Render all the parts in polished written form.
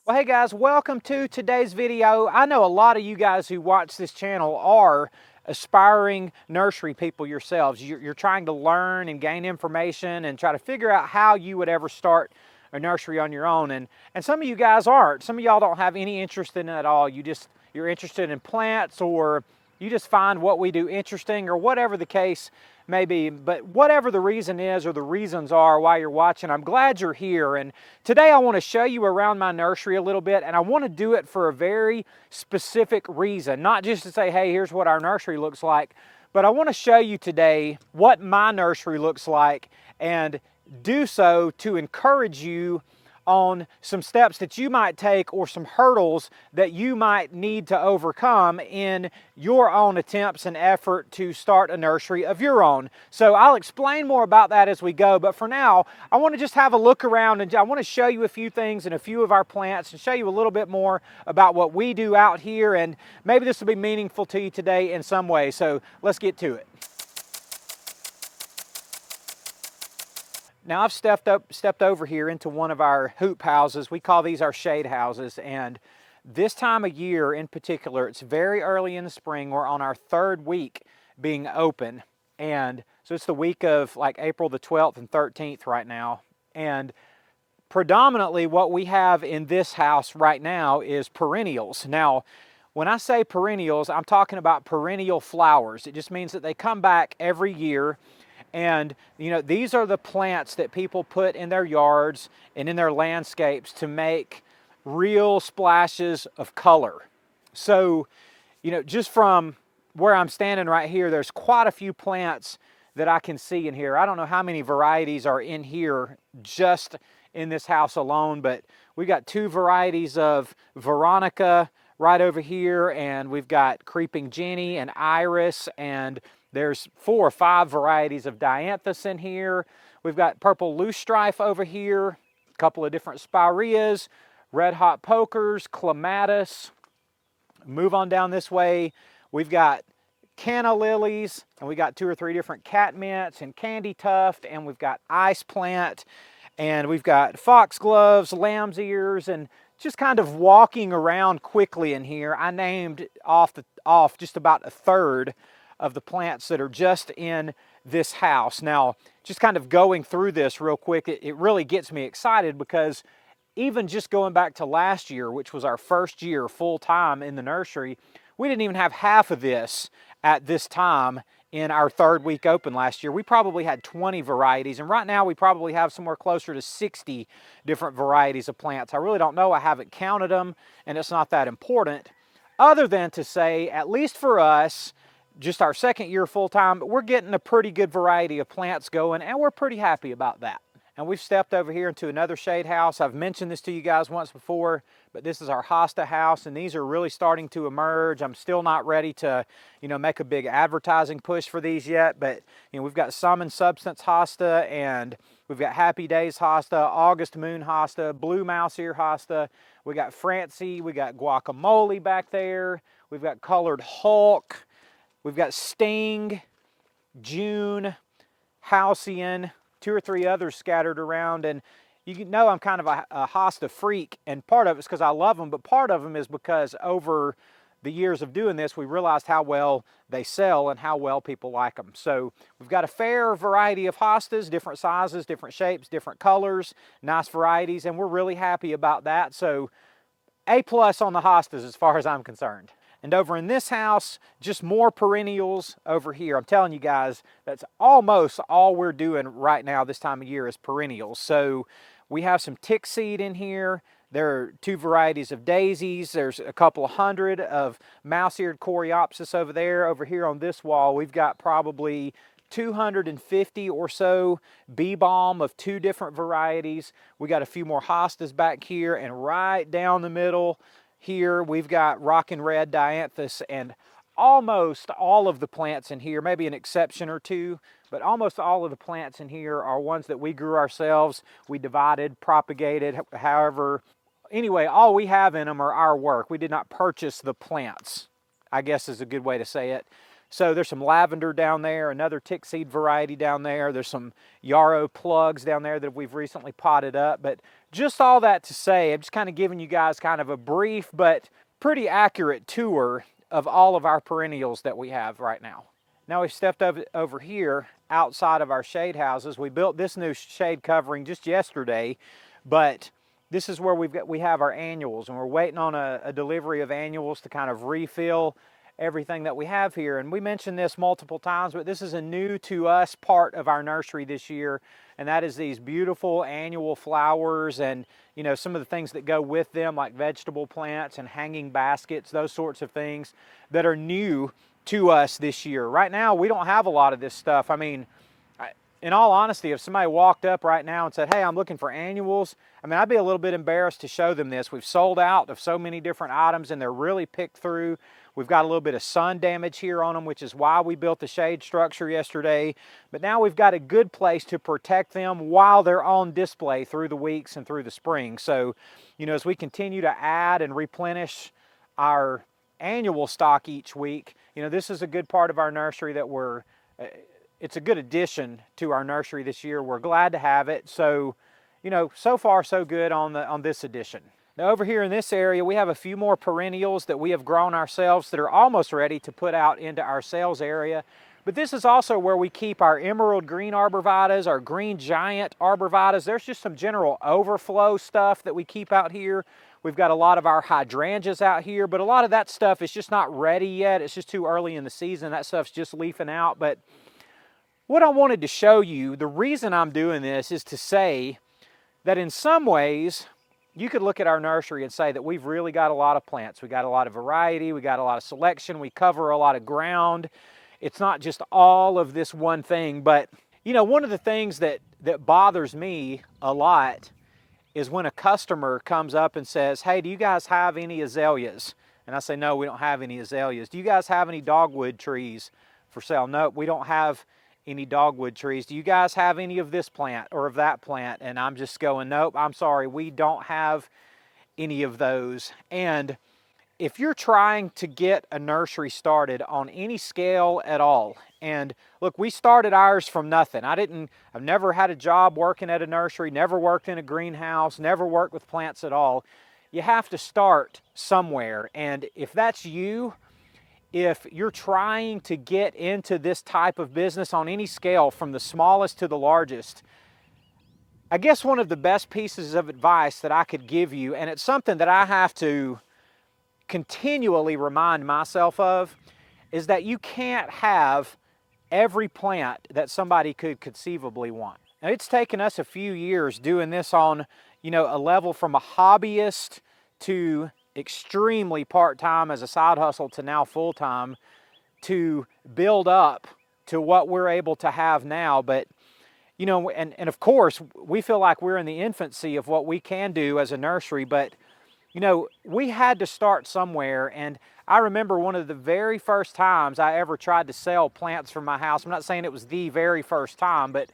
Well, hey guys, welcome to today's video. I know a lot of you guys who watch this channel are aspiring nursery people yourselves. You're trying to learn and gain information and try to figure out how you would ever start a nursery on your own. And some of you guys aren't. Some of y'all don't have any interest in it at all. You're interested in plants, or you just find what we do interesting, or whatever the case may be. But whatever the reason is, or the reasons are why you're watching, I'm glad you're here. And today I want to show you around my nursery a little bit, and I want to do it for a very specific reason. Not just to say, hey, here's what our nursery looks like, but I want to show you today what my nursery looks like, and do so to encourage you on some steps that you might take, or some hurdles that you might need to overcome in your own attempts and effort to start a nursery of your own. So I'll explain more about that as we go, but for now I want to just have a look around, and I want to show you a few things and a few of our plants, and show you a little bit more about what we do out here, and maybe this will be meaningful to you today in some way. So let's get to it. Now I've stepped over here into one of our hoop houses. We call these our shade houses, and this time of year in particular, it's very early in the spring. We're on our third week being open, and so it's the week of like April the 12th and 13th right now. And predominantly what we have in this house right now is perennials. Now, when I say perennials, I'm talking about perennial flowers. It just means that they come back every year. And you know, these are the plants that people put in their yards and in their landscapes to make real splashes of color. So, you know, just from where I'm standing right here, there's quite a few plants that I can see in here. I don't know how many varieties are in here just in this house alone, but we've got two varieties of Veronica right over here, and we've got Creeping Jenny and Iris, and there's 4 or 5 varieties of dianthus in here. We've got purple loosestrife over here, a couple of different spireas, red hot pokers, clematis. Move on down this way, we've got canna lilies, and we got 2 or 3 different catmints and candy tuft, and we've got ice plant, and we've got foxgloves, lamb's ears. And just kind of walking around quickly in here, I named off just about a third of the plants that are just in this house. Now, just kind of going through this real quick, it really gets me excited, because even just going back to last year, which was our first year full time in the nursery, we didn't even have half of this at this time in our third week open last year. We probably had 20 varieties, and right now we probably have somewhere closer to 60 different varieties of plants. I really don't know, I haven't counted them, and it's not that important, other than to say, at least for us, just our second year full-time, we're getting a pretty good variety of plants going, and we're pretty happy about that. And we've stepped over here into another shade house. I've mentioned this to you guys once before, but this is our Hosta House, and these are really starting to emerge. I'm still not ready to, you know, make a big advertising push for these yet, but you know, we've got Summon Substance Hosta, and we've got Happy Days Hosta, August Moon Hosta, Blue Mouse Ear Hosta. We got Francie, we got Guacamole back there. We've got Colored Hulk. We've got Sting, June, Halcyon, 2 or 3 others scattered around. And you know I'm kind of a hosta freak, and part of it's because I love them, but part of them is because over the years of doing this, we realized how well they sell and how well people like them. So we've got a fair variety of hostas, different sizes, different shapes, different colors, nice varieties, and we're really happy about that. So A+ on the hostas as far as I'm concerned. And over in this house, just more perennials over here. I'm telling you guys, that's almost all we're doing right now this time of year is perennials. So we have some tick seed in here. There are 2 varieties of daisies. There's a couple of hundred of mouse-eared coreopsis over there. Over here on this wall, we've got probably 250 or so bee balm of 2 different varieties. We got a few more hostas back here, and right down the middle here we've got Rockin' Red dianthus, and almost all of the plants in here, maybe an exception or 2, but almost all of the plants in here are ones that we grew ourselves. We divided, propagated, however. Anyway, all we have in them are our work. We did not purchase the plants, I guess is a good way to say it. So there's some lavender down there, another tick seed variety down there. There's some yarrow plugs down there that we've recently potted up. But just all that to say, I'm just kind of giving you guys kind of a brief but pretty accurate tour of all of our perennials that we have right now. Now we've stepped over here outside of our shade houses. We built this new shade covering just yesterday, but this is where we have our annuals, and we're waiting on a delivery of annuals to kind of refill everything that we have here. And we mentioned this multiple times, but this is a new to us part of our nursery this year, and that is these beautiful annual flowers and, you know, some of the things that go with them, like vegetable plants and hanging baskets, those sorts of things that are new to us this year. Right now, we don't have a lot of this stuff. I mean, in all honesty, if somebody walked up right now and said, hey, I'm looking for annuals, I mean, I'd be a little bit embarrassed to show them this. We've sold out of so many different items, and they're really picked through. We've got a little bit of sun damage here on them, which is why we built the shade structure yesterday. But now we've got a good place to protect them while they're on display through the weeks and through the spring. So, you know, as we continue to add and replenish our annual stock each week, you know, this is a good part of our nursery that it's a good addition to our nursery this year. We're glad to have it. So, you know, so far so good on this edition. Now over here in this area, we have a few more perennials that we have grown ourselves that are almost ready to put out into our sales area. But this is also where we keep our emerald green arborvitas, our green giant arborvitas. There's just some general overflow stuff that we keep out here. We've got a lot of our hydrangeas out here, but a lot of that stuff is just not ready yet. It's just too early in the season. That stuff's just leafing out. But what I wanted to show you, the reason I'm doing this is to say that in some ways, you could look at our nursery and say that we've really got a lot of plants. We got a lot of variety, we got a lot of selection, we cover a lot of ground. It's not just all of this one thing, but you know, one of the things that bothers me a lot is when a customer comes up and says, hey, do you guys have any azaleas? And I say, no, we don't have any azaleas. Do you guys have any dogwood trees for sale? No, we don't have any dogwood trees. Do you guys have any of this plant or of that plant? And I'm just going, nope, I'm sorry, we don't have any of those. And if you're trying to get a nursery started on any scale at all, and look, we started ours from nothing. I've never had a job working at a nursery, never worked in a greenhouse, never worked with plants at all. You have to start somewhere. And if that's you, if you're trying to get into this type of business on any scale, from the smallest to the largest, I guess one of the best pieces of advice that I could give you, and it's something that I have to continually remind myself of, is that you can't have every plant that somebody could conceivably want. Now, it's taken us a few years doing this on, you know, a level from a hobbyist to extremely part-time as a side hustle to now full-time, to build up to what we're able to have now. But you know, and of course we feel like we're in the infancy of what we can do as a nursery, but you know, we had to start somewhere. And I remember one of the very first times I ever tried to sell plants from my house. I'm not saying it was the very first time, but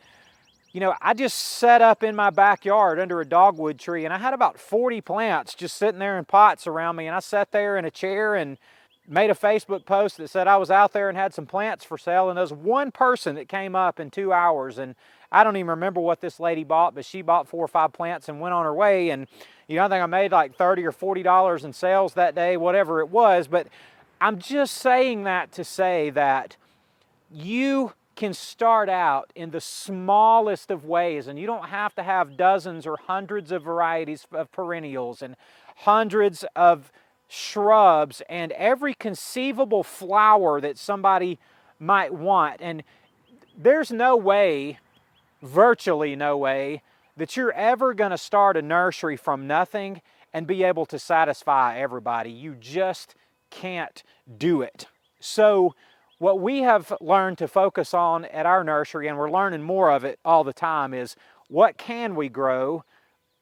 you know, I just set up in my backyard under a dogwood tree, and I had about 40 plants just sitting there in pots around me. And I sat there in a chair and made a Facebook post that said I was out there and had some plants for sale. And there was one person that came up in 2 hours, and I don't even remember what this lady bought, but she bought 4 or 5 plants and went on her way. And you know, I think I made like $30 or $40 in sales that day, whatever it was. But I'm just saying that to say that you can start out in the smallest of ways, and you don't have to have dozens or hundreds of varieties of perennials and hundreds of shrubs and every conceivable flower that somebody might want. And there's no way, virtually no way, that you're ever going to start a nursery from nothing and be able to satisfy everybody. You just can't do it. So what we have learned to focus on at our nursery, and we're learning more of it all the time, is what can we grow,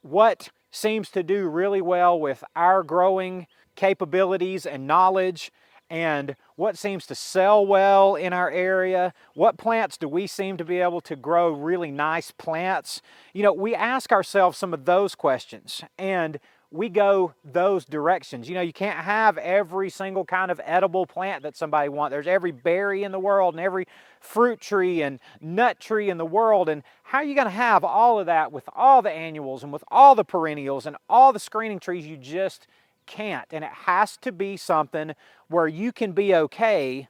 what seems to do really well with our growing capabilities and knowledge, and what seems to sell well in our area. What plants do we seem to be able to grow really nice plants? You know, we ask ourselves some of those questions, and we go those directions. You know, you can't have every single kind of edible plant that somebody wants. There's every berry in the world and every fruit tree and nut tree in the world. And how are you going to have all of that with all the annuals and with all the perennials and all the screening trees? You just can't. And it has to be something where you can be okay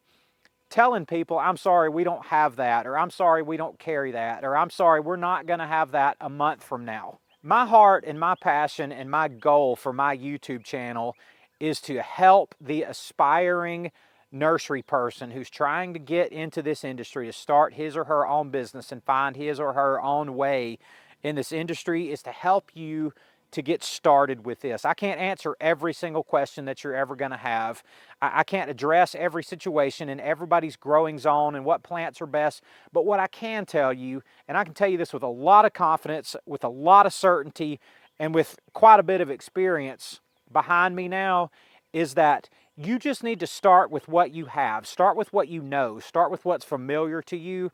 telling people, I'm sorry, we don't have that, or I'm sorry, we don't carry that, or I'm sorry, we're not going to have that a month from now. My heart and my passion and my goal for my YouTube channel is to help the aspiring nursery person who's trying to get into this industry, to start his or her own business and find his or her own way in this industry, is to help you to get started with this. I can't answer every single question that you're ever going to have. I can't address every situation in everybody's growing zone and what plants are best. But what I can tell you, and I can tell you this with a lot of confidence, with a lot of certainty, and with quite a bit of experience behind me now, is that you just need to start with what you have. Start with what you know. Start with what's familiar to you,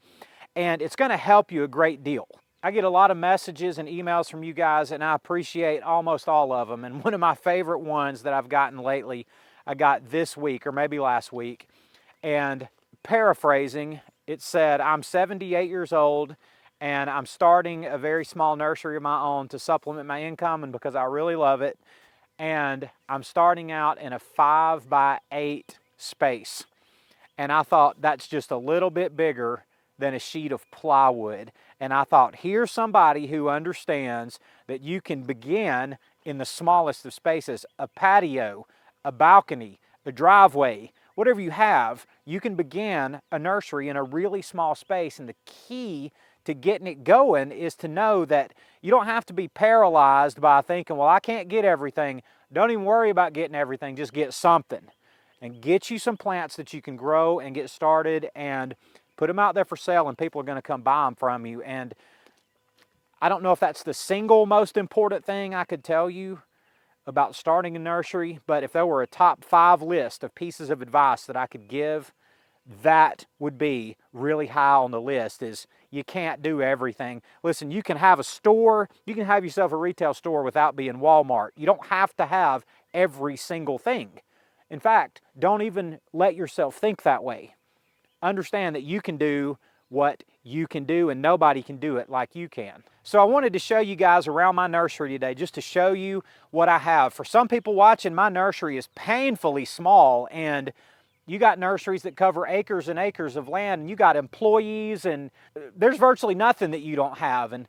and it's going to help you a great deal. I get a lot of messages and emails from you guys, and I appreciate almost all of them. And one of my favorite ones that I've gotten lately, I got this week or maybe last week. And paraphrasing, it said, I'm 78 years old and I'm starting a very small nursery of my own to supplement my income and because I really love it. And I'm starting out in a 5x8 space. And I thought that's just a little bit bigger than a sheet of plywood. And I thought, here's somebody who understands that you can begin in the smallest of spaces, a patio, a balcony, a driveway, whatever you have, you can begin a nursery in a really small space. And the key to getting it going is to know that you don't have to be paralyzed by thinking, well, I can't get everything. Don't even worry about getting everything, just get something. And get you some plants that you can grow and get started and put them out there for sale, and people are going to come buy them from you. And I don't know if that's the single most important thing I could tell you about starting a nursery, but if there were a top 5 list of pieces of advice that I could give, that would be really high on the list. Is you can't do everything. Listen, you can have a store, you can have yourself a retail store without being Walmart. You don't have to have every single thing. In fact, don't even let yourself think that way. Understand that you can do what you can do and nobody can do it like you can. So I wanted to show you guys around my nursery today just to show you what I have. For some people watching, my nursery is painfully small, and you got nurseries that cover acres and acres of land, and you got employees, and there's virtually nothing that you don't have. And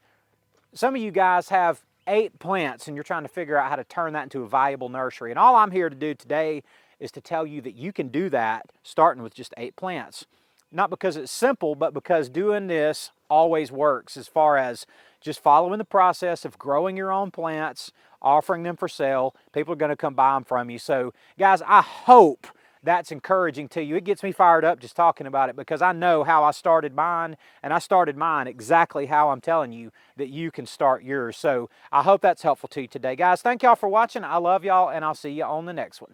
some of you guys have 8 plants and you're trying to figure out how to turn that into a valuable nursery. And all I'm here to do today is to tell you that you can do that starting with just 8 plants. Not because it's simple, but because doing this always works as far as just following the process of growing your own plants, offering them for sale. People are going to come buy them from you. So guys, I hope that's encouraging to you. It gets me fired up just talking about it because I know how I started mine, and I started mine exactly how I'm telling you that you can start yours. So I hope that's helpful to you today. Guys, thank y'all for watching. I love y'all, and I'll see you on the next one.